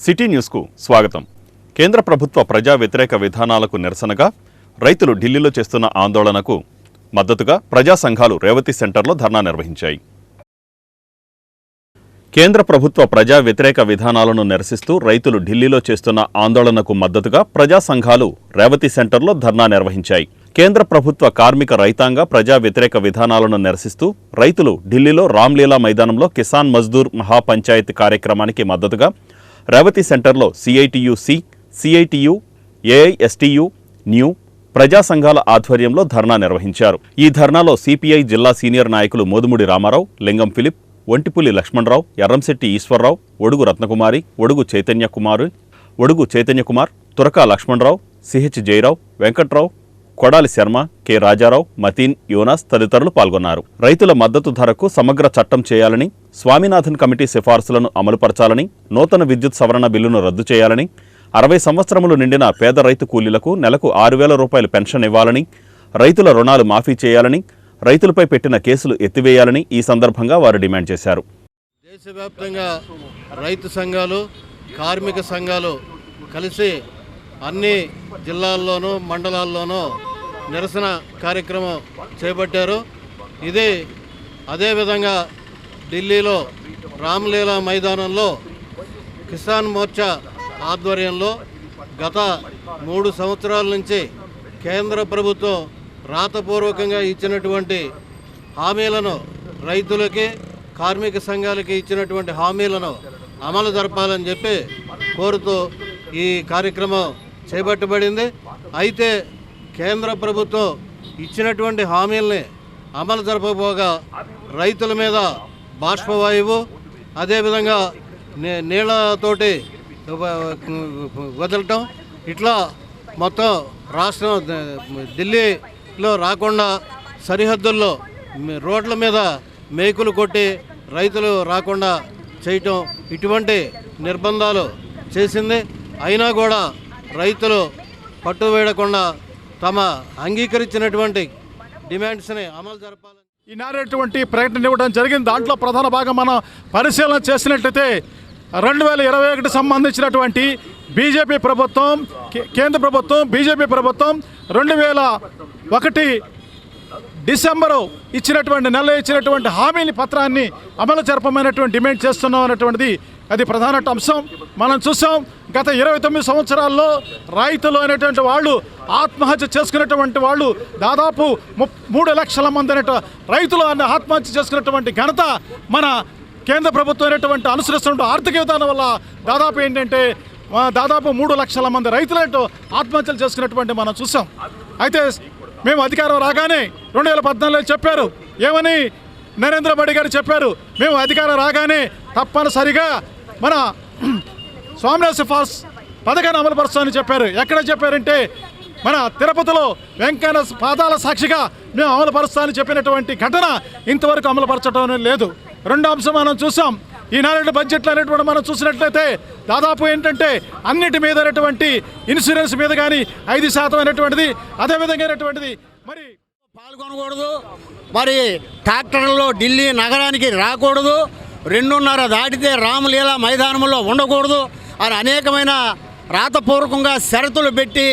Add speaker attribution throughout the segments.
Speaker 1: City న్యూస్కు స్వాగతం. కేంద్ర ప్రభుత్వ ప్రజా వ్యతిరేక విధానాలకు నిరసనగా రైతులు ఢిల్లీలో చేస్తున్న ఆందోళనకు మద్దతుగా ప్రజా సంఘాలు రేవతి సెంటర్లో ధర్నా నిర్వహించాయి. కేంద్ర ప్రభుత్వ ప్రజా వ్యతిరేక విధానాలను నిరసిస్తూ రైతులు ఢిల్లీలో చేస్తున్న ఆందోళనకు మద్దతుగా ప్రజా సంఘాలు రేవతి సెంటర్లో ధర్నా నిర్వహించాయి. కేంద్ర ప్రభుత్వ కార్మిక రైతాంగ ప్రజా వ్యతిరేక విధానాలను నిరసిస్తూ రైతులు ఢిల్లీలో రామ్లీలా మైదానంలో కిసాన్ మజ్దూర్ మహాపంచాయత్ కార్యక్రమానికి మద్దతుగా రేవతి సెంటర్లో సిఐటియు-సి, సిఐటియు, ఏఐఎస్టియు, న్యూ ప్రజా సంఘాల ఆధ్వర్యంలో ధర్నా నిర్వహించారు. ఈ ధర్నాలో సిపిఐ జిల్లా సీనియర్ నాయకులు Modumudi Ramarao, Lingam Philip, Ontipulli Lakshmanarao, Erramsetti Eswararao, Odugu Ratnakumari, Odugu Chaitanyakumar, Turaka Lakshmanarao, CH Jayarao, Venkatrao, Kodali Sarma, K Rajarao, Mateen, Yonas తదితరులు పాల్గొన్నారు. రైతుల మద్దతు ధరకు సమగ్ర చట్టం చేయాలని, స్వామినాథన్ కమిటీ సిఫార్సులను అమలుపరచాలని, నూతన విద్యుత్ సవరణ బిల్లును రద్దు చేయాలని, 60 సంవత్సరములు నిండిన పేద రైతు కూలీలకు నెలకు 6,000 రూపాయలు పెన్షన్ ఇవ్వాలని, రైతుల రుణాలు మాఫీ చేయాలని, రైతులపై పెట్టిన కేసులు ఎత్తివేయాలని ఈ సందర్భంగా వారు డిమాండ్ చేశారు.
Speaker 2: దేశవ్యాప్తంగా రైతు సంఘాలు, కార్మిక సంఘాలు కలిసి అన్ని జిల్లాల్లోనూ మండలాల్లోనూ నిరసన కార్యక్రమం చేపట్టారు. ఇది అదేవిధంగా ఢిల్లీలో రామ్లీలా మైదానంలో కిసాన్ మోర్చా ఆధ్వర్యంలో గత 3 సంవత్సరాల నుంచి కేంద్ర ప్రభుత్వం రాతపూర్వకంగా ఇచ్చినటువంటి హామీలను, రైతులకి కార్మిక సంఘాలకి ఇచ్చినటువంటి హామీలను అమలు జరపాలని చెప్పి కోరుతూ ఈ కార్యక్రమం చేపట్టబడింది. అయితే కేంద్ర ప్రభుత్వం ఇచ్చినటువంటి హామీల్ని అమలు జరపబోగా రైతుల మీద బాష్పవాయువు, అదేవిధంగా నీళ్లతోటి వదలటం, ఇట్లా మొత్తం రాష్ట్రం ఢిల్లీలో రాకుండా సరిహద్దుల్లో రోడ్ల మీద మేకులు కొట్టి రైతులు రాకుండా చేయటం, ఇటువంటి నిర్బంధాలు చేసింది. అయినా కూడా రైతులు పట్టువేయకుండా తమ అంగీకరించినటువంటి డిమాండ్స్ని అమలు జరపాలని
Speaker 3: ఈనాడేటువంటి ప్రకటన ఇవ్వడం జరిగింది. దాంట్లో ప్రధాన భాగం మనం పరిశీలన చేసినట్లయితే 2021 సంబంధించినటువంటి బీజేపీ ప్రభుత్వం, కేంద్ర ప్రభుత్వం, బీజేపీ ప్రభుత్వం 2001 డిసెంబరు ఇచ్చినటువంటి హామీని పత్రాన్ని అమలు జరపమైనటువంటి డిమాండ్ చేస్తున్నాం అనేటువంటిది అది ప్రధాన అంశం. మనం చూసాం గత 29 సంవత్సరాల్లో రైతులు అనేటువంటి వాళ్ళు ఆత్మహత్య చేసుకున్నటువంటి వాళ్ళు దాదాపు 3 లక్షల మంది రైతులు ఆత్మహత్య చేసుకున్నటువంటి ఘనత మన కేంద్ర ప్రభుత్వం అనేటువంటి అనుసరిస్తున్న ఆర్థిక విధానం వల్ల దాదాపు 3 లక్షల మంది రైతులు ఆత్మహత్యలు చేసుకున్నటువంటి మనం చూసాం. అయితే మేము అధికారం రాగానే 2014లో చెప్పారు, ఏమని నరేంద్ర మోడీ గారు చెప్పారు, మేము అధికారం రాగానే తప్పనిసరిగా మన స్వామినాథన్ సిఫార్సు పథకాన్ని అమలుపరుస్తామని చెప్పారు. ఎక్కడ చెప్పారంటే మన తిరుపతిలో వెంకన్న పాదాల సాక్షిగా మేము అమలుపరుస్తామని చెప్పినటువంటి ఘటన ఇంతవరకు అమలుపరచడం లేదు. రెండో అంశం మనం చూసాం. ఈనాడు బడ్జెట్లు అనేటువంటి మనం చూసినట్లయితే దాదాపు ఏంటంటే అన్నిటి మీద అనేటువంటి ఇన్సూరెన్స్ మీద కానీ 5% అనేటువంటిది, అదేవిధంగా అనేటువంటిది మరి
Speaker 4: పాల్గొనకూడదు, మరి ట్రాక్టర్లో ఢిల్లీ నగరానికి రాకూడదు, 2:30 దాటితే రామలీలా మైదానంలో ఉండకూడదు అని అనేకమైన రాతపూర్వకంగా షరతులు పెట్టి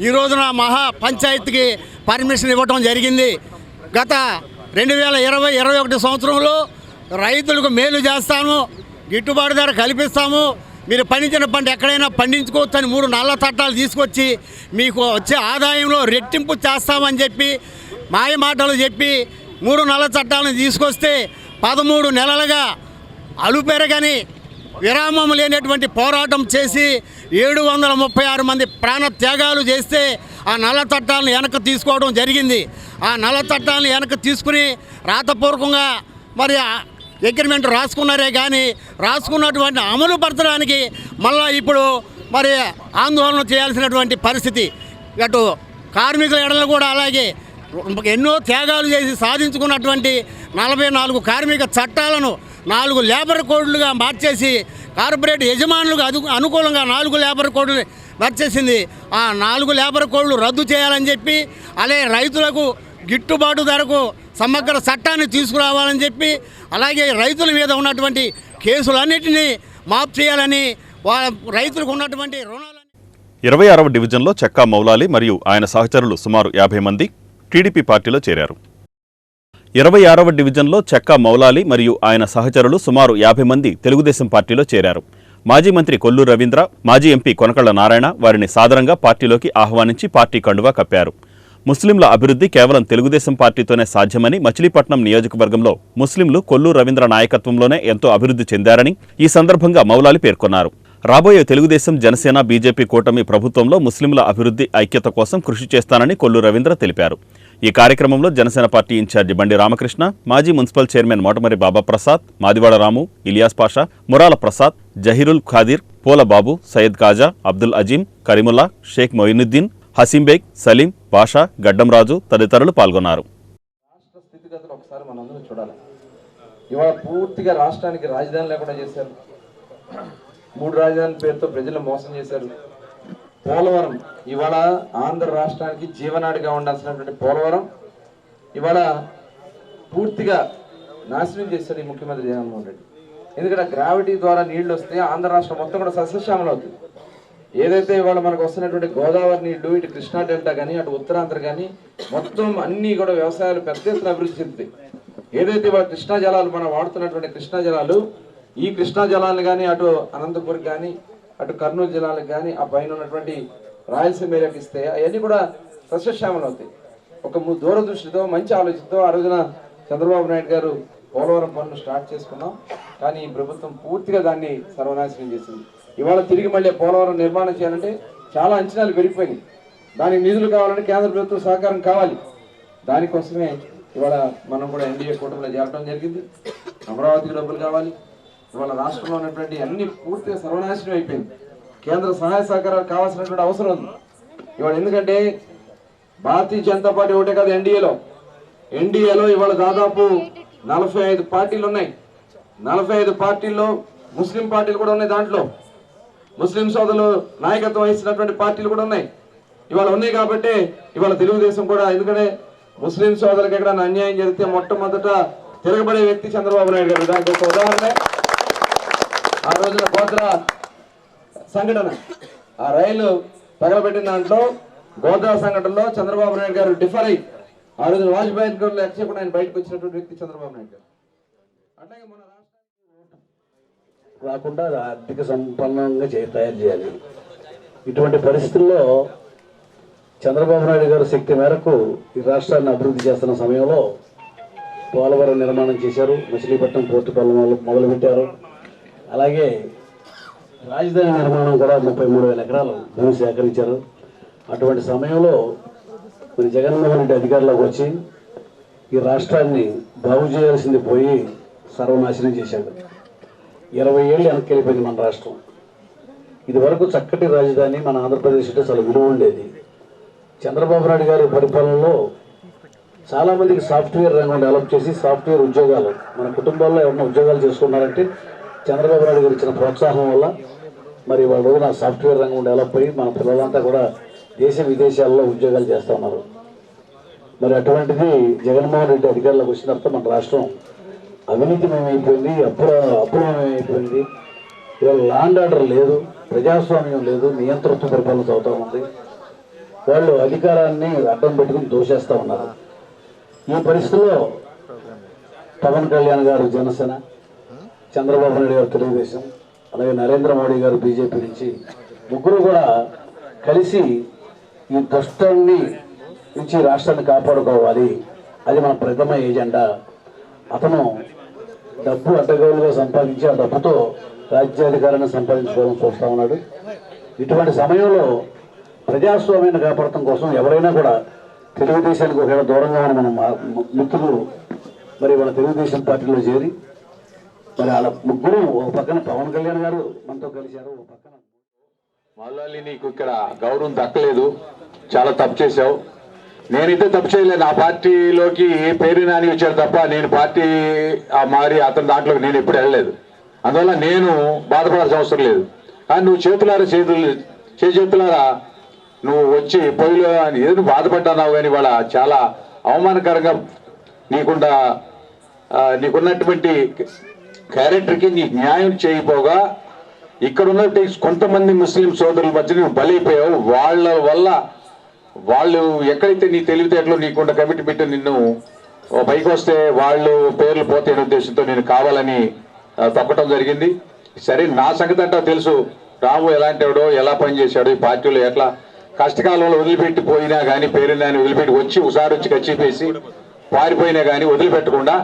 Speaker 4: ఈ రోజున మహా పంచాయతీకి పర్మిషన్ ఇవ్వటం జరిగింది. గత 2020-21 సంవత్సరంలో రైతులకు మేలు చేస్తాము, గిట్టుబాటు ధర కల్పిస్తాము, మీరు పండించిన పంట ఎక్కడైనా పండించుకోవచ్చు అని 3 నల్ల చట్టాలు తీసుకొచ్చి మీకు వచ్చే ఆదాయంలో రెట్టింపు చేస్తామని చెప్పి మాయ మాటలు చెప్పి 3 నల్ల చట్టాలను తీసుకొస్తే 13 నెలలుగా అలుపెరగని విరామం లేనటువంటి పోరాటం చేసి 736 మంది ప్రాణ త్యాగాలు చేస్తే ఆ నల్ల చట్టాలను వెనక్కి తీసుకోవడం జరిగింది. ఆ నల్ల చట్టాలను వెనక్కి తీసుకుని రాతపూర్వకంగా మరి అగ్రిమెంట్ రాసుకున్నారే కానీ రాసుకున్నటువంటి అమలు పరచడానికి మళ్ళీ ఇప్పుడు మరి ఆందోళన చేయాల్సినటువంటి పరిస్థితి. అటు కార్మికుల ఎడలు కూడా అలాగే ఎన్నో త్యాగాలు చేసి సాధించుకున్నటువంటి 44 కార్మిక చట్టాలను 4 లేబర్ కోడ్లుగా మార్చేసి కార్పొరేట్ యజమానులకు అనుకూలంగా 4 లేబర్ కోడ్లు మార్చేసింది. ఆ 4 లేబర్ కోడ్లు రద్దు చేయాలని చెప్పి అలాగే రైతులకు గిట్టుబాటు ధరకు సమగ్ర చట్టాన్ని తీసుకురావాలని చెప్పి అలాగే రైతుల మీద ఉన్నటువంటి కేసులన్నింటినీ మాఫ్ చేయాలని వాళ్ళ రైతులకు ఉన్నటువంటి రుణాలు
Speaker 1: 26వ డివిజన్లో చెక్కా మౌలాలి మరియు ఆయన సహచరులు సుమారు 50 మంది టీడీపీ పార్టీలో చేరారు. 26వ డివిజన్లో చెక్కా మౌలాలి మరియు ఆయన సహచరులు సుమారు 50 మంది తెలుగుదేశం పార్టీలో చేరారు. మాజీ మంత్రి కొల్లు రవీంద్ర, మాజీ ఎంపీ కొనకళ్ల నారాయణ వారిని సాదరంగా పార్టీలోకి ఆహ్వానించి పార్టీ కండువా కప్పారు. ముస్లింల అభివృద్ధి కేవలం తెలుగుదేశం పార్టీతోనే సాధ్యమని మచిలీపట్నం నియోజకవర్గంలో ముస్లింలు కొల్లు రవీంద్ర నాయకత్వంలోనే ఎంతో అభివృద్ధి చెందారని ఈ సందర్భంగా మౌలాలి పేర్కొన్నారు. రాబోయే తెలుగుదేశం, జనసేన, బీజేపీ కూటమి ప్రభుత్వంలో ముస్లింల అభివృద్ధి ఐక్యత కోసం కృషి చేస్తానని కొల్లు రవీంద్ర తెలిపారు. ఈ కార్యక్రమంలో జనసేన పార్టీ ఇన్ఛార్జి బండి రామకృష్ణ, మాజీ మున్సిపల్ చైర్మన్ మోటమరి బాబా ప్రసాద్, మాదివాడ రాము, ఇలియాస్ పాషా, మురాల ప్రసాద్, జహీరుల్ ఖాదిర్, పోల బాబు, సయ్యద్ కాజా, అబ్దుల్ అజీం, కరీముల్లా, షేక్ మొయినుద్దీన్, హసీంబేగ్, సలీం, బాషా, గడ్డంరాజు తదితరులు పాల్గొన్నారు.
Speaker 5: రాష్ట్ర స్థితిగతులు ఒకసారి మనందరం చూడాలి. ఇవాళ పూర్తిగా రాష్ట్రానికి రాజధాని లేకుండా చేశారు. 3 రాజధాని పేరుతో ప్రజలు మోసం చేశారు. పోలవరం ఇవాళ ఆంధ్ర రాష్ట్రానికి జీవనాడిగా ఉండాల్సినటువంటి పోలవరం ఇవాళ పూర్తిగా నాశనం చేశారు ఈ ముఖ్యమంత్రి జగన్మోహన్ రెడ్డి. ఎందుకంటే గ్రావిటీ ద్వారా నీళ్లు వస్తే ఆంధ్ర రాష్ట్రం మొత్తం కూడా సస్యశ్యామలం అవుతుంది. ఏదైతే ఇవాళ మనకు వస్తున్నటువంటి గోదావరి నీళ్లు, ఇటు కృష్ణా డెల్టా కానీ, అటు ఉత్తరాంధ్ర కానీ మొత్తం అన్నీ కూడా వ్యవసాయాలు పెద్ద ఎత్తున అభివృద్ధి చెందుతాయి. ఏదైతే ఇవాళ కృష్ణా జలాలు మనం వాడుతున్నటువంటి కృష్ణా జలాలు, ఈ కృష్ణా జలాలు కానీ అటు అనంతపురం కానీ, అటు కర్నూలు జిల్లాలకు కానీ, ఆ పైన ఉన్నటువంటి రాయలసీమ ఏరియాకి ఇస్తే అవన్నీ కూడా సస్యశ్యామలు అవుతాయి. ఒక దూరదృష్టితో మంచి ఆలోచనతో ఆ రోజున చంద్రబాబు నాయుడు గారు పోలవరం పనులు స్టార్ట్ చేసుకున్నాం. కానీ ఈ ప్రభుత్వం పూర్తిగా దాన్ని సర్వనాశనం చేసింది. ఇవాళ తిరిగి మళ్ళీ పోలవరం నిర్మాణం చేయాలంటే చాలా అంచనాలు పెరిగిపోయినాయి. దానికి నిధులు కావాలంటే కేంద్ర ప్రభుత్వం సహకారం కావాలి. దానికోసమే ఇవాళ మనం కూడా ఎన్డీఏ కూటమిలో చేరడం జరిగింది. అమరావతికి డబ్బులు కావాలి. ఇవాళ రాష్ట్రంలో ఉన్నటువంటి అన్ని పూర్తిగా సర్వనాశనం అయిపోయింది. కేంద్ర సహాయ సహకారాలు కావాల్సినటువంటి అవసరం ఉంది ఇవాళ. ఎందుకంటే భారతీయ జనతా పార్టీ ఒకటే కాదు, ఎన్డీఏలో ఇవాళ దాదాపు 45 పార్టీలు ఉన్నాయి. 45 పార్టీల్లో ముస్లిం పార్టీలు కూడా ఉన్నాయి. దాంట్లో ముస్లిం సోదరులు నాయకత్వం వహిస్తున్నటువంటి పార్టీలు కూడా ఉన్నాయి. ఇవాళ ఉన్నాయి కాబట్టి ఇవాళ తెలుగుదేశం కూడా, ఎందుకంటే ముస్లిం సోదరులకు ఎక్కడైనా అన్యాయం జరిగితే మొట్టమొదట తిరగబడే వ్యక్తి చంద్రబాబు నాయుడు గారు. దానికి ఒక ఉదాహరణ ఆ రోజున గోద్రా సంఘటన, ఆ రైలు తగలబెట్టిన దాంట్లో గోద్రా సంఘటనలో చంద్రబాబు నాయుడు గారు డిఫర్ అయ్యి ఆ రోజున వాజ్పేయి గారు లెక్క చేయకుండా ఆయన బయటకు వచ్చినటువంటి వ్యక్తి చంద్రబాబు నాయుడు గారు. అట్లాగే మన
Speaker 6: రాకుండా ఆర్థిక సంపన్నంగా తయారు చేయాలి. ఇటువంటి పరిస్థితుల్లో చంద్రబాబు నాయుడు గారు శక్తి మేరకు ఈ రాష్ట్రాన్ని అభివృద్ధి చేస్తున్న సమయంలో పోలవరం నిర్మాణం చేశారు. మచిలీపట్నం పోర్టు పనులు మొదలుపెట్టారు. అలాగే రాజధాని నిర్మాణం కూడా 33,000 ఎకరాలు భూమి సేకరించారు. అటువంటి సమయంలో మరి జగన్మోహన్ రెడ్డి అధికారంలోకి వచ్చి ఈ రాష్ట్రాన్ని బాగు చేయాల్సింది పోయి సర్వనాశనం చేశాడు. 20 ఏళ్ళు వెనక్కి వెళ్ళిపోయింది మన రాష్ట్రం. ఇది వరకు చక్కటి రాజధాని మన ఆంధ్రప్రదేశ్ అంటే చాలా విలువ ఉండేది. చంద్రబాబు నాయుడు గారి పరిపాలనలో చాలామందికి సాఫ్ట్వేర్ రంగం డెవలప్ చేసి సాఫ్ట్వేర్ ఉద్యోగాలు, మన కుటుంబాల్లో ఎవరైనా ఉద్యోగాలు చేసుకున్నారంటే చంద్రబాబు నాయుడు గారు ఇచ్చిన ప్రోత్సాహం వల్ల మరి వాళ్ళ రోజున సాఫ్ట్వేర్ రంగం డెవలప్ అయ్యి మన పిల్లలంతా కూడా దేశ విదేశాల్లో ఉద్యోగాలు చేస్తూ ఉన్నారు. మరి అటువంటిది జగన్మోహన్ రెడ్డి అధికారంలోకి వచ్చిన తర్వాత మన రాష్ట్రం అవినీతిమయమైపోయింది, అప్పులమయమైపోయింది. ఇవాళ ల్యాండ్ ఆర్డర్ లేదు, ప్రజాస్వామ్యం లేదు, నియంతృత్వ పరిపాలన అవుతూ ఉంది. వాళ్ళు అధికారాన్ని అడ్డం పెట్టుకుని దోషేస్తూ ఉన్నారు. ఈ పరిస్థితుల్లో పవన్ కళ్యాణ్ గారు జనసేన, చంద్రబాబు నాయుడు గారు తెలుగుదేశం, అలాగే నరేంద్ర మోడీ గారు బీజేపీ నుంచి ముగ్గురు కూడా కలిసి ఈ దుష్టాన్ని నుంచి రాష్ట్రాన్ని కాపాడుకోవాలి. అది మన ప్రథమ ఏజెండా. అతను డబ్బు అడ్డగోలుగా సంపాదించి ఆ డబ్బుతో రాజ్యాధికారాన్ని సంపాదించుకోవాలని చూస్తూ ఉన్నాడు. ఇటువంటి సమయంలో ప్రజాస్వామ్యాన్ని కాపాడటం కోసం ఎవరైనా కూడా తెలుగుదేశానికి ఒకవేళ దూరంగా ఉన్న మన మిత్రులు మరి వాళ్ళ తెలుగుదేశం పార్టీలో చేరి మరి వాళ్ళ ముగ్గురు ఒక పక్కన పవన్ కళ్యాణ్ గారు మనతో కలిశారు, ఒక పక్కన
Speaker 7: మౌలాలి నీకు ఇక్కడ గౌరవం దక్కలేదు, చాలా తప్పు చేశావు. నేనైతే తప్పు చేయలేదు. నా పార్టీలోకి పేరు నాని వచ్చాడు తప్ప నేను పార్టీ మారి అతని దాంట్లోకి నేను ఎప్పుడు వెళ్ళలేదు. అందువల్ల నేను బాధపడాల్సిన అవసరం లేదు. కానీ నువ్వు చేతులారా నువ్వు వచ్చి పొయ్యిలో ఏదో బాధపడ్డావు. కానీ వాళ్ళ చాలా అవమానకరంగా నీకున్నటువంటి క్యారెక్టర్కి నీకు న్యాయం చేయకపోగా ఇక్కడ ఉన్న కొంతమంది ముస్లిం సోదరుల మధ్య నువ్వు బలైపోయావు. వాళ్ళ వల్ల వాళ్ళు ఎక్కడైతే నీ తెలివితేటలు నీకున్న కమిటీ పెట్టి నిన్ను పైకి వస్తే వాళ్ళు పేర్లు పోతే ఉద్దేశంతో నేను కావాలని తప్పటం జరిగింది. సరే, నా సంగతి అంటా తెలుసు. రాము ఎలాంటి వాడో, ఎలా పనిచేశాడో, ఈ పార్టీలో ఎట్లా కష్టకాలంలో వదిలిపెట్టి పోయినా కానీ పేరుని వదిలిపెట్టి వచ్చి ఒకసారి వచ్చి కచ్చిపేసి పారిపోయినా కానీ వదిలిపెట్టకుండా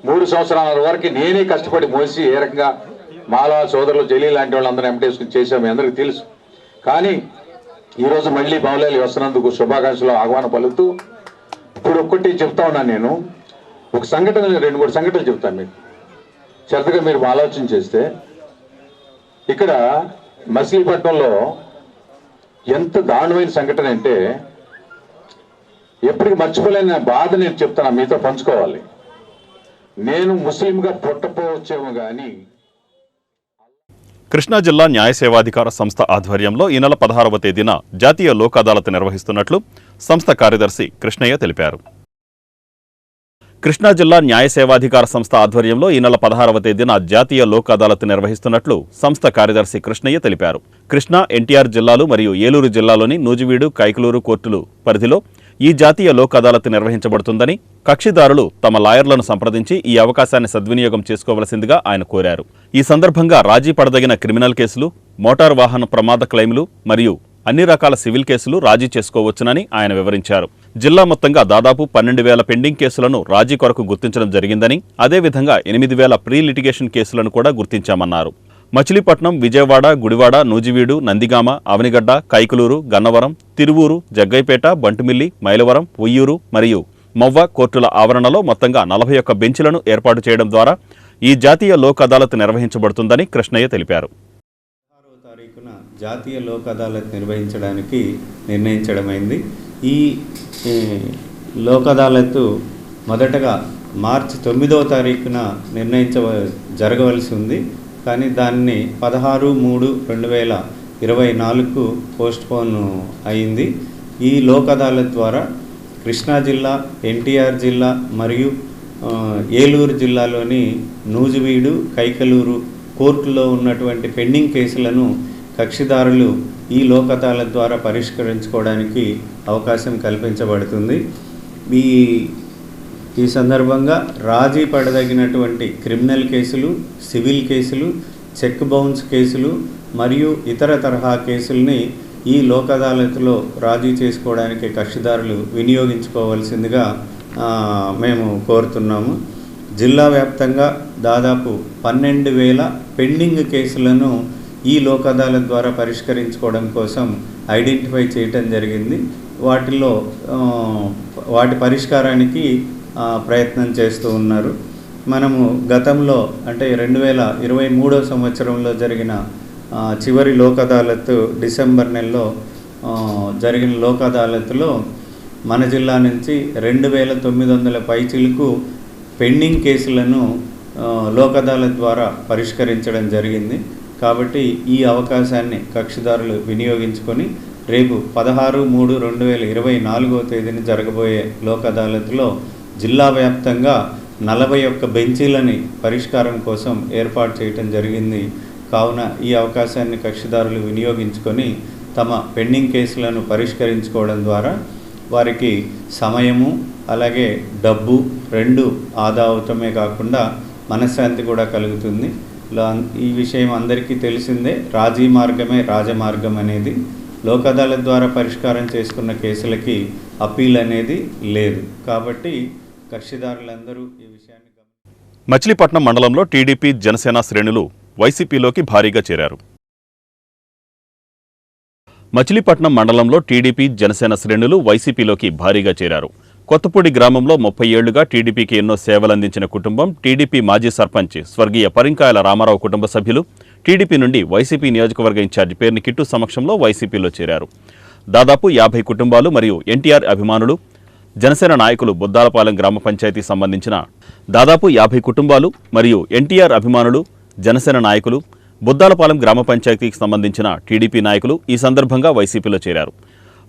Speaker 7: 3 సంవత్సరాల వరకు నేనే కష్టపడి మోసి ఏ రకంగా మాలా సోదరులు జలీ లాంటి వాళ్ళందరూ ఎంటేసుకుని చేశాము, మీ అందరికీ తెలుసు. కానీ ఈరోజు మళ్ళీ బావులేలు వస్తున్నందుకు శుభాకాంక్షలు ఆహ్వానం పలుకుతూ ఇప్పుడు ఒక్కటి చెప్తా ఉన్నాను. నేను ఒక సంఘటన 2-3 సంఘటనలు చెప్తాను మీకు. శ్రద్ధగా మీరు ఆలోచన చేస్తే ఇక్కడ మచిలీపట్నంలో ఎంత దారుణమైన సంఘటన అంటే ఎప్పటికీ మర్చిపోలేని బాధ నేను చెప్తాను, మీతో పంచుకోవాలి. నేను ముస్లింగా పుట్టపోవచ్చేమో కానీ
Speaker 1: కృష్ణా జిల్లా న్యాయ సేవాధికార సంస్థ ఆధ్వర్యంలో ఈ నెల 16వ తేదీన జాతీయ లోక్ అదాలత్ నిర్వహిస్తున్నట్లు సంస్థ కార్యదర్శి కృష్ణయ్య తెలిపారు. కృష్ణా జిల్లా న్యాయ సేవాధికార సంస్థ ఆధ్వర్యంలో ఈ నెల 16వ తేదీన జాతీయ లోక్ అదాలత్ నిర్వహిస్తున్నట్లు సంస్థ కార్యదర్శి కృష్ణయ్య తెలిపారు. కృష్ణా, ఎన్టీఆర్ జిల్లాలు మరియు ఏలూరు జిల్లాలోని నూజివీడు, కైకలూరు కోర్టులు పరిధిలో ఈ జాతీయ లోక్ అదాలత్ నిర్వహించబడుతుందని, కక్షిదారులు తమ లాయర్లను సంప్రదించి ఈ అవకాశాన్ని సద్వినియోగం చేసుకోవలసిందిగా ఆయన కోరారు. ఈ సందర్భంగా రాజీ పడదగిన క్రిమినల్ కేసులు, మోటారు వాహన ప్రమాద క్లెయిమ్లు మరియు అన్ని రకాల సివిల్ కేసులు రాజీ చేసుకోవచ్చునని ఆయన వివరించారు. జిల్లా మొత్తంగా దాదాపు 12,000 పెండింగ్ కేసులను రాజీ కొరకు గుర్తించడం జరిగిందని, అదేవిధంగా 8,000 ప్రీ లిటిగేషన్ కేసులను కూడా గుర్తించామన్నారు. మచిలీపట్నం, విజయవాడ, గుడివాడ, నూజివీడు, నందిగామ, అవనిగడ్డ, కైకలూరు, గన్నవరం, తిరువూరు, జగ్గైపేట, బంటుమిల్లి, మైలవరం, ఉయ్యూరు మరియు మవ్వ కోర్టుల ఆవరణలో మొత్తంగా 41 బెంచ్లను ఏర్పాటు చేయడం ద్వారా ఈ జాతీయ లోక్ అదాలత్ నిర్వహించబడుతుందని కృష్ణయ్య తెలిపారు.
Speaker 8: జాతీయ లోక్ అదాలత్ నిర్వహించడానికి నిర్ణయించడమైంది. ఈ లోక్ అదాలత్ మొదటగా మార్చి 9వ తారీఖున జరగవలసి ఉంది. కానీ దాన్ని 16/3/2024 పోస్ట్పోన్ అయింది. ఈ లోక్ అదాలత్ ద్వారా కృష్ణా జిల్లా, ఎన్టీఆర్ జిల్లా మరియు ఏలూరు జిల్లాలోని నూజివీడు, కైకలూరు కోర్టులో ఉన్నటువంటి పెండింగ్ కేసులను కక్షిదారులు ఈ లోక్ అదాలత్ ద్వారా పరిష్కరించుకోవడానికి అవకాశం కల్పించబడుతుంది. ఈ సందర్భంగా రాజీ పడదగినటువంటి క్రిమినల్ కేసులు, సివిల్ కేసులు, చెక్ బౌన్స్ కేసులు మరియు ఇతర తరహా కేసుల్ని ఈ లోక్ అదాలత్లో రాజీ చేసుకోవడానికి కక్షిదారులు వినియోగించుకోవాల్సిందిగా మేము కోరుతున్నాము. జిల్లా వ్యాప్తంగా దాదాపు 12,000 పెండింగ్ కేసులను ఈ లోక్ అదాలత్ ద్వారా పరిష్కరించుకోవడం కోసం ఐడెంటిఫై చేయటం జరిగింది. వాటి పరిష్కారానికి ప్రయత్నం చేస్తూ ఉన్నారు. మనము గతంలో అంటే 2023వ సంవత్సరంలో జరిగిన చివరి లోక్ అదాలత్ డిసెంబర్ నెలలో జరిగిన లోక్ అదాలత్లో మన జిల్లా నుంచి 2,900 పైచిలకు పెండింగ్ కేసులను లోక్ అదాలత్ ద్వారా పరిష్కరించడం జరిగింది. కాబట్టి ఈ అవకాశాన్ని కక్షిదారులు వినియోగించుకొని రేపు 16/3/2024 తేదీన జరగబోయే లోక్ అదాలత్లో జిల్లా వ్యాప్తంగా 41 బెంచీలని పరిష్కారం కోసం ఏర్పాటు చేయటం జరిగింది. కావున ఈ అవకాశాన్ని కక్షిదారులు వినియోగించుకొని తమ పెండింగ్ కేసులను పరిష్కరించుకోవడం ద్వారా వారికి సమయము అలాగే డబ్బు 2 ఆదా అవటమే కాకుండా మనశ్శాంతి కూడా కలుగుతుంది. ఈ విషయం అందరికీ తెలిసిందే. రాజీ మార్గమే రాజమార్గం అనేది. లోక్ అదాలత్ ద్వారా పరిష్కారం చేసుకున్న కేసులకి అప్పీల్ అనేది లేదు. కాబట్టి కక్షిదారులందరూ ఈ విషయాన్ని
Speaker 1: మచిలీపట్నం మండలంలో టీడీపీ, జనసేన శ్రేణులు వైసీపీలోకి భారీగా చేరారు. మచిలీపట్నం మండలంలో టీడీపీ, జనసేన శ్రేణులు వైసీపీలోకి భారీగా చేరారు. కొత్తపూడి గ్రామంలో 30 ఏళ్లుగా టీడీపీకి ఎన్నో సేవలందించిన కుటుంబం, టీడీపీ మాజీ సర్పంచ్ స్వర్గీయ పరింకాయల రామారావు కుటుంబ సభ్యులు టీడీపీ నుండి వైసీపీ నియోజకవర్గ ఇన్ఛార్జి పేర్ని కిట్టు సమక్షంలో వైసీపీలో చేరారు. దాదాపు 50 కుటుంబాలు మరియు ఎన్టీఆర్ అభిమానులు, జనసేన నాయకులు బుద్దాలపాలెం గ్రామ పంచాయతీకి సంబంధించిన దాదాపు 50 కుటుంబాలు మరియు ఎన్టీఆర్ అభిమానులు, జనసేన నాయకులు, బుద్దాలపాలెం గ్రామ పంచాయతీకి సంబంధించిన టీడీపీ నాయకులు ఈ సందర్భంగా వైసీపీలో చేరారు.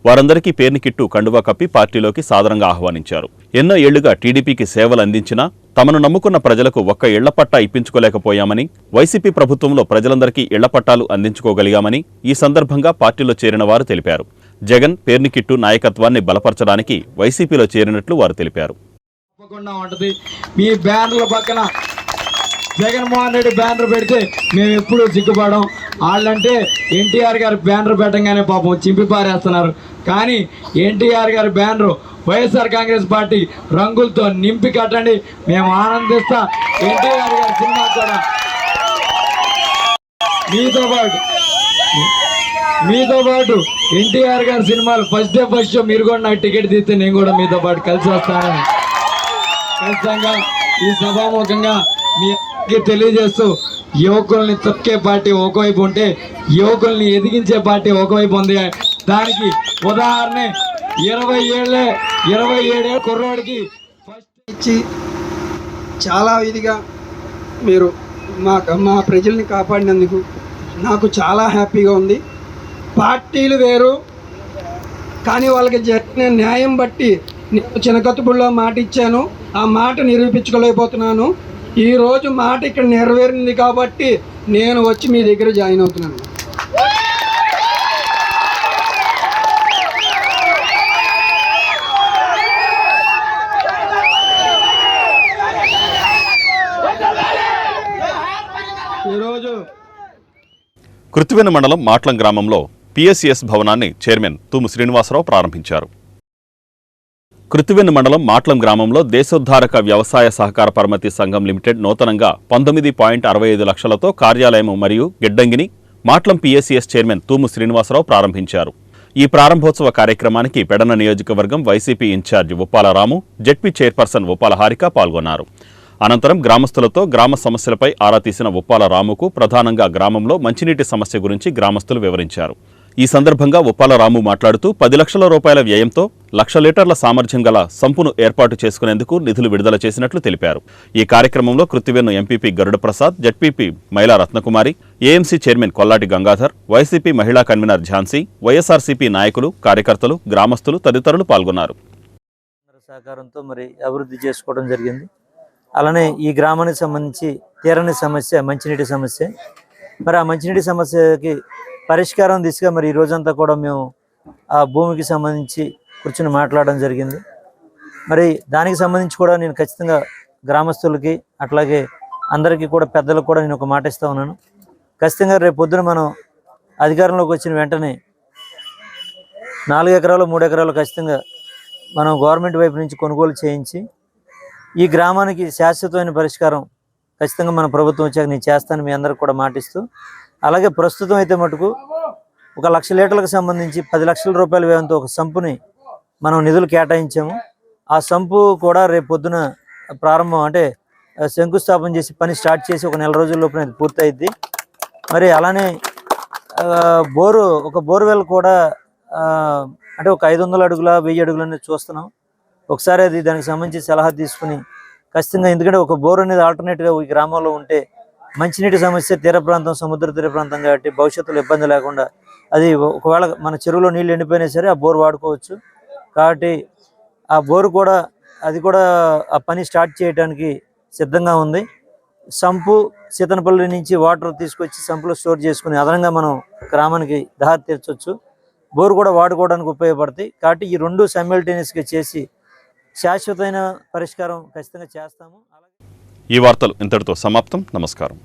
Speaker 1: వారందరికీ పేర్ని కిట్టు కండువా కప్పి పార్టీలోకి సాదరంగా ఆహ్వానించారు. ఎన్నో ఏళ్లుగా టీడీపీకి సేవలు అందించినా తమను నమ్ముకున్న ప్రజలకు ఒక్క ఇళ్ల పట్టా ఇప్పించుకోలేకపోయామని, వైసీపీ ప్రభుత్వంలో ప్రజలందరికీ ఇళ్ల పట్టాలు అందించుకోగలిగామని ఈ సందర్భంగా పార్టీలో చేరిన వారు తెలిపారు. జగన్, పేర్ని కిట్టు నాయకత్వాన్ని బలపరచడానికి వైసీపీలో చేరినట్లు వారు తెలిపారు.
Speaker 9: మీ బ్యానర్ల పక్కన జగన్మోహన్ రెడ్డి బ్యానర్ పెడితే మేము ఎప్పుడూ సిగ్గుపడం. వాళ్ళంటే ఎన్టీఆర్ గారి బ్యానర్ పెట్టగానే పాపం చింపి పారేస్తున్నారు. కానీ ఎన్టీఆర్ గారి బ్యానరు వైఎస్ఆర్ కాంగ్రెస్ పార్టీ రంగులతో నింపి కట్టండి, మేము ఆనందిస్తాం. ఎన్టీఆర్ గారి సినిమా కూడా మీతో పాటు ఎన్టీఆర్ గారి సినిమాలు ఫస్ట్ షో మీరు కూడా నాకు టికెట్ తీస్తే నేను కూడా మీతో పాటు కలిసి వస్తానని ఖచ్చితంగా ఈ సభాముఖంగా మీ తెలియజేస్తూ, యువకుల్ని తొక్కే పార్టీ ఒకవైపు ఉంటే యువకుల్ని ఎదిగించే పార్టీ ఒకవైపు ఉంది. దానికి ఉదాహరణ 27 కుర్రోడికి
Speaker 10: ఫస్ట్ ఇచ్చి చాలా ఇదిగా మీరు మా ప్రజల్ని కాపాడినందుకు నాకు చాలా హ్యాపీగా ఉంది. పార్టీలు వేరు, కానీ వాళ్ళకి జరిగిన న్యాయం బట్టి నేను చినకత్తుబుల్లో మాట ఇచ్చాను, ఆ మాట నిరూపించుకోలేకపోతున్నాను. ఈరోజు మాట ఇక్కడ నెరవేరింది కాబట్టి నేను వచ్చి మీ దగ్గర జాయిన్ అవుతున్నాను. ఈరోజు
Speaker 1: కృత్తివెన్ను మండలం మాట్లం గ్రామంలో పిఎస్సిఎస్ భవనాన్ని చైర్మన్ తూము శ్రీనివాసరావు ప్రారంభించారు. కృత్తివెన్ను మండలం మాట్లం గ్రామంలో దేశోద్ధారక వ్యవసాయ సహకార పరమతి సంఘం లిమిటెడ్ నూతనంగా 19.65 లక్షలతో కార్యాలయం మరియు గిడ్డంగిని మాట్లం పిఎస్సిఎస్ చైర్మన్ తూము శ్రీనివాసరావు ప్రారంభించారు. ఈ ప్రారంభోత్సవ కార్యక్రమానికి పెడన నియోజకవర్గం వైసీపీ ఇన్ఛార్జి ఉప్పాల రాము, జెడ్పీ చైర్పర్సన్ ఉప్పాల హారిక పాల్గొన్నారు. అనంతరం గ్రామస్తులతో గ్రామ సమస్యలపై ఆరా తీసిన ఉప్పాల రాముకు ప్రధానంగా గ్రామంలో మంచినీటి సమస్య గురించి గ్రామస్తులు వివరించారు. ఈ సందర్భంగా ఉప్పాల రాము మాట్లాడుతూ 10 లక్షల రూపాయల వ్యయంతో 1,00,000 లీటర్ల సామర్థ్యం గల సంపును ఏర్పాటు చేసుకునేందుకు నిధులు విడుదల చేసినట్లు తెలిపారు. ఈ కార్యక్రమంలో Kruthivennu MPP Garuda Prasad, ZPP Maila Ratnakumari, AMC chairman Kollati Gangadhar, YCP మహిళా కన్వీనర్ ఝాన్సీ, వైఎస్ఆర్సీపీ నాయకులు, కార్యకర్తలు, గ్రామస్తులు తదితరులు పాల్గొన్నారు.
Speaker 11: సహకారంతో అభివృద్ధి చేసుకోవడం జరిగింది. అలానే ఈ గ్రామానికి సంబంధించి తీరని సమస్య మంచినీటి సమస్య. ఆ మంచినీటి సమస్యకి పరిష్కారం దిశగా ఈ రోజంతా కూడా మేము ఆ భూమికి సంబంధించి కూర్చొని మాట్లాడడం జరిగింది. దానికి సంబంధించి కూడా నేను ఖచ్చితంగా గ్రామస్తులకి అట్లాగే అందరికీ కూడా పెద్దలకు కూడా నేను ఒక మాట ఇస్తా ఉన్నాను. ఖచ్చితంగా రేపు పొద్దున మనం అధికారంలోకి వచ్చిన వెంటనే 4 ఎకరాలు 3 ఎకరాలు ఖచ్చితంగా మనం గవర్నమెంట్ వైపు నుంచి కొనుగోలు చేయించి ఈ గ్రామానికి శాశ్వతమైన పరిష్కారం ఖచ్చితంగా మన ప్రభుత్వం వచ్చాక నేను చేస్తాను మీ అందరికి కూడా మాటిస్తూ, అలాగే ప్రస్తుతం అయితే మటుకు 1,00,000 లీటర్లకు సంబంధించి 10 లక్షల రూపాయల వ్యయంతో ఒక సంపుని మనం నిధులు కేటాయించాము. ఆ సంపు కూడా రేపు పొద్దున ప్రారంభం అంటే శంకుస్థాపన చేసి పని స్టార్ట్ చేసి 1 నెల రోజుల లోపల ఇది పూర్తయిద్ది. అలానే ఒక బోర్వెల్ కూడా అంటే ఒక 500 అడుగుల 1000 అడుగులు అనేది చూస్తున్నాం. ఒకసారి అది దానికి సంబంధించి సలహా తీసుకుని ఖచ్చితంగా, ఎందుకంటే ఒక బోర్ అనేది ఆల్టర్నేట్గా ఈ గ్రామంలో ఉంటే మంచినీటి సమస్య తీర ప్రాంతం, సముద్ర తీర ప్రాంతం కాబట్టి భవిష్యత్తులో ఇబ్బంది లేకుండా అది ఒకవేళ మన చెరువులో నీళ్ళు ఎండిపోయినా సరే ఆ బోర్ వాడుకోవచ్చు. కాబట్టి ఆ బోరు కూడా అది కూడా ఆ పని స్టార్ట్ చేయడానికి సిద్ధంగా ఉంది. సంపు సీతనపల్లి నుంచి వాటర్ తీసుకొచ్చి సంపులో స్టోర్ చేసుకుని అదనంగా మనం గ్రామానికి దాహం తీర్చవచ్చు. బోరు కూడా వాడుకోవడానికి ఉపయోగపడతాయి. కాబట్టి ఈ రెండు సైమల్టేనియస్గా చేసి శాశ్వతమైన పరిష్కారం ఖచ్చితంగా చేస్తాము.
Speaker 1: ఈ వార్తలు ఇంతటితో సమాప్తం. నమస్కారం.